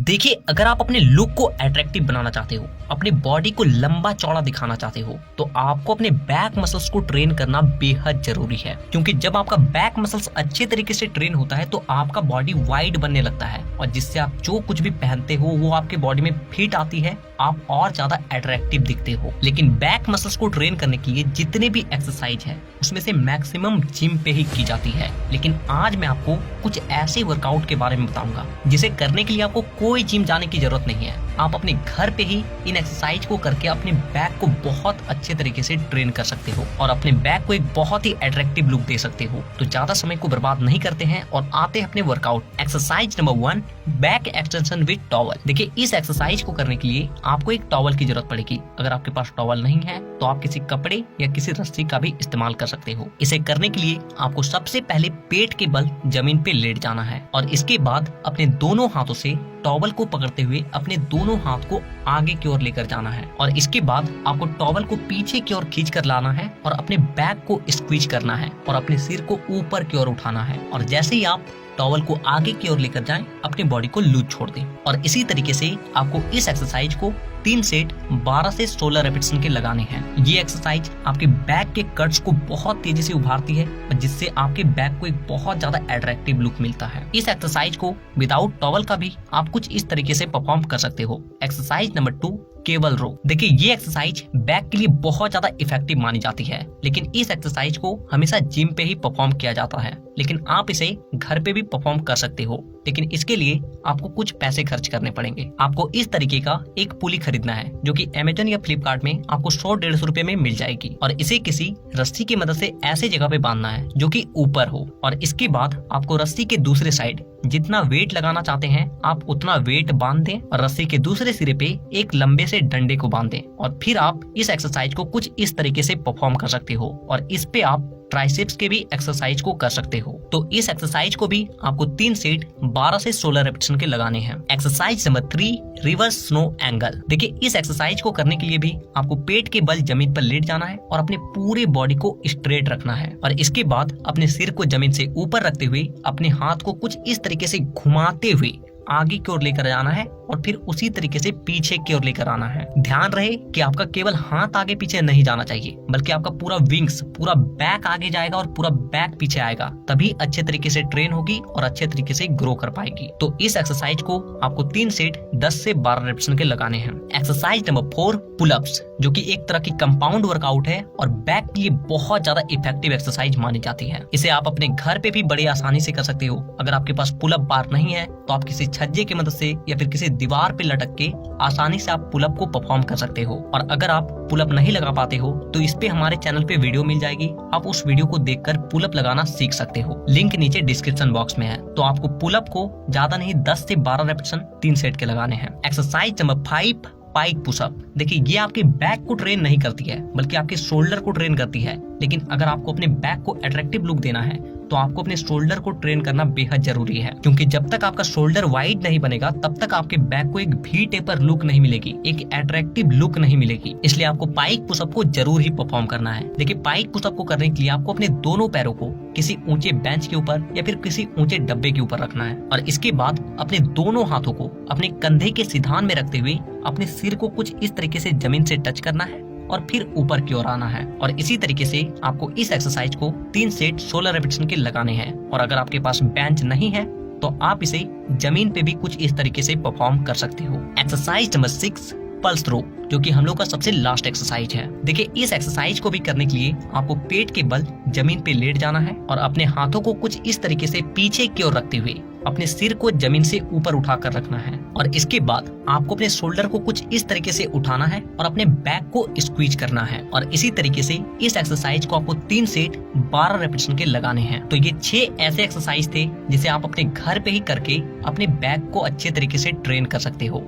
देखिए, अगर आप अपने लुक को अट्रैक्टिव बनाना चाहते हो, अपने बॉडी को लंबा चौड़ा दिखाना चाहते हो, तो आपको अपने बैक मसल्स को ट्रेन करना बेहद जरूरी है। क्योंकि जब आपका बैक मसल्स अच्छे तरीके से ट्रेन होता है तो आपका बॉडी वाइड बनने लगता है और जिससे आप जो कुछ भी पहनते हो वो आपके बॉडी में फिट आती है, आप और ज्यादा अट्रैक्टिव दिखते हो। लेकिन बैक मसल्स को ट्रेन करने के लिए जितने भी एक्सरसाइज है उसमें से मैक्सिमम जिम पे ही की जाती है। लेकिन आज मैं आपको कुछ ऐसे वर्कआउट के बारे में बताऊंगा जिसे करने के लिए आपको कोई जिम जाने की जरूरत नहीं है। आप अपने घर पे ही इन एक्सरसाइज को करके अपने बैक को बहुत अच्छे तरीके से ट्रेन कर सकते हो और अपने बैक को एक बहुत ही अट्रैक्टिव लुक दे सकते हो। तो ज्यादा समय को बर्बाद नहीं करते हैं और आते हैं अपने workout. Exercise number 1, back extension with towel. देखिए, इस एक्सरसाइज को करने के लिए आपको एक टॉवल की जरूरत पड़ेगी। अगर आपके पास टॉवल नहीं है तो आप किसी कपड़े या किसी रस्सी का भी इस्तेमाल कर सकते हो। इसे करने के लिए आपको सबसे पहले पेट के बल जमीन पे लेट जाना है और इसके बाद अपने दोनों हाथों से टॉवल को पकड़ते हुए अपने दोनों हाथ को आगे की ओर लेकर जाना है और इसके बाद आपको टॉवल को पीछे की ओर खींच कर लाना है और अपने बैक को स्क्वीज करना है और अपने सिर को ऊपर की ओर उठाना है। और जैसे ही आप टॉवल को आगे की ओर लेकर जाएं, अपनी बॉडी को लूज छोड़ दें। और इसी तरीके से आपको इस एक्सरसाइज को 3 सेट 12 से 16 रेपिटेशन के लगाने हैं। ये एक्सरसाइज आपके बैक के कट्स को बहुत तेजी से उभारती है जिससे आपके बैक को एक बहुत ज्यादा अट्रैक्टिव लुक मिलता है। इस एक्सरसाइज को विदाउट टॉवल का भी आप कुछ इस तरीके से परफॉर्म कर सकते हो। एक्सरसाइज नंबर 2, केबल रो। देखिए, ये एक्सरसाइज बैक के लिए बहुत ज्यादा इफेक्टिव मानी जाती है, लेकिन इस एक्सरसाइज को हमेशा जिम पे ही परफॉर्म किया जाता है। लेकिन आप इसे घर पे भी परफॉर्म कर सकते हो, लेकिन इसके लिए आपको कुछ पैसे खर्च करने पड़ेंगे। आपको इस तरीके का एक पुली खरीदना है जो कि अमेजन या फ्लिपकार्ट में आपको 100-150 रुपए में मिल जाएगी और इसे किसी रस्सी की मदद से ऐसे जगह पे बांधना है जो कि ऊपर हो और इसके बाद आपको रस्सी के दूसरे साइड जितना वेट लगाना चाहते हैं आप उतना वेट बांध दें और रस्सी के दूसरे सिरे पे एक लंबे से डंडे को बांध दें और फिर आप इस एक्सरसाइज को कुछ इस तरीके से परफॉर्म कर सकते हो और इस पे आप ट्राइसेप्स के भी एक्सरसाइज को कर सकते हो। तो इस एक्सरसाइज को भी आपको 3 सेट 12 से 16 रेपिटेशन के लगाने हैं। Exercise number 3, reverse snow angle. देखिए, इस एक्सरसाइज को करने के लिए भी आपको पेट के बल जमीन पर लेट जाना है और अपने पूरे बॉडी को स्ट्रेट रखना है और इसके बाद अपने सिर को जमीन से ऊपर रखते हुए अपने हाथ को कुछ इस तरीके से घुमाते हुए आगे की ओर लेकर जाना है और फिर उसी तरीके से पीछे की ओर लेकर आना है। ध्यान रहे कि आपका केवल हाथ आगे पीछे नहीं जाना चाहिए, बल्कि आपका पूरा विंग्स, पूरा बैक आगे जाएगा और पूरा बैक पीछे आएगा, तभी अच्छे तरीके से ट्रेन होगी और अच्छे तरीके से ग्रो कर पाएगी। तो इस एक्सरसाइज को आपको 3 सेट 10 से 12 रेपिटेशन के लगाने हैं। एक्सरसाइज नंबर 4, पुलअप्स, जो कि एक तरह की कंपाउंड वर्कआउट है और बैक के लिए बहुत ज्यादा इफेक्टिव एक्सरसाइज मानी जाती है। इसे आप अपने घर पे भी बड़े आसानी से कर सकते हो। अगर आपके पास पुलअप बार नहीं है तो आप किसी छज्जे की मदद से या फिर किसी दीवार पे लटक के आसानी से आप पुलअप को परफॉर्म कर सकते हो। और अगर आप पुलअप नहीं लगा पाते हो तो इस पे हमारे चैनल पे वीडियो मिल जाएगी, आप उस वीडियो को देखकर पुलअप लगाना सीख सकते हो। लिंक नीचे डिस्क्रिप्शन बॉक्स में है। तो आपको पुलअप को ज्यादा नहीं 10 से 12 रेपिटेशन 3 सेट के लगाने हैं। एक्सरसाइज नंबर 5, पाइक पुशअप। देखिए, ये आपके बैक को ट्रेन नहीं करती है बल्कि आपके शोल्डर को ट्रेन करती है। लेकिन अगर आपको अपने बैक को अट्रैक्टिव लुक देना है तो आपको अपने शोल्डर को ट्रेन करना बेहद जरूरी है, क्योंकि जब तक आपका शोल्डर वाइड नहीं बनेगा तब तक आपके बैक को एक भी टेपर लुक नहीं मिलेगी, एक अट्रैक्टिव लुक नहीं मिलेगी। इसलिए आपको पाइक पुशअप को जरूर ही परफॉर्म करना है। देखिए, पाइक पुशअप को करने के लिए आपको अपने दोनों पैरों को किसी ऊंचे बेंच के ऊपर या फिर किसी ऊंचे डब्बे के ऊपर रखना है और इसके बाद अपने दोनों हाथों को अपने कंधे के सिधान में रखते हुए अपने सिर को कुछ इस तरीके से जमीन से टच करना है और फिर ऊपर की ओर आना है। और इसी तरीके से आपको इस एक्सरसाइज को 3 सेट 16 रेपिटेशन के लगाने हैं। और अगर आपके पास बेंच नहीं है तो आप इसे जमीन पे भी कुछ इस तरीके से परफॉर्म कर सकते हो। एक्सरसाइज नंबर 6, पल्स थ्रो, जो कि हम लोग का सबसे लास्ट एक्सरसाइज है। देखिए, इस एक्सरसाइज को भी करने के लिए आपको पेट के बल जमीन पे लेट जाना है और अपने हाथों को कुछ इस तरीके से पीछे की ओर रखते हुए अपने सिर को जमीन से ऊपर उठाकर रखना है और इसके बाद आपको अपने शोल्डर को कुछ इस तरीके से उठाना है और अपने बैक को स्क्वीज करना है। और इसी तरीके से इस एक्सरसाइज को आपको 3 सेट 12 रेपिटेशन के लगाने हैं। तो ये 6 ऐसे एक्सरसाइज थे जिसे आप अपने घर पे ही करके अपने बैक को अच्छे तरीके से ट्रेन कर सकते हो।